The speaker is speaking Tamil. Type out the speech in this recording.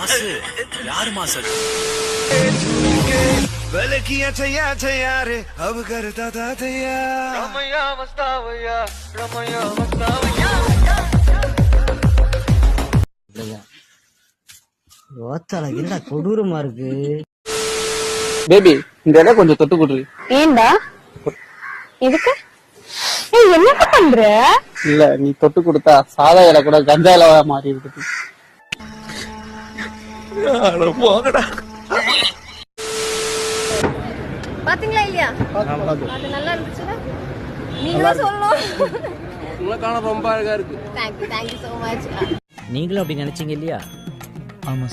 மாசு யாரு மாசு बलकिया छैया छैया रे अब करता था छैया रमैया मस्तावैया रमैया मस्तावैया ஓத்தால என்ன கொடூரமா இருக்கு. பேபி இந்த இடம் கொஞ்சம் தொட்டு கொடுறீ. ஏண்டா இதுக்கு என்ன பண்ற? இல்ல நீ தொட்டு கொடுத்தா சாதா இலை கூட கஞ்சா இலவா மாறி இருக்குது. போங்கடா. பாத்தீங்களா இல்லையா? அது நல்லா இருந்துச்சுல. நீங்க தான் சொல்லணும். உங்களை காண ரொம்ப அழகா இருக்கு. Thank you so much. நீங்களும் அப்படி நினைச்சீங்க இல்லையா? ஆமா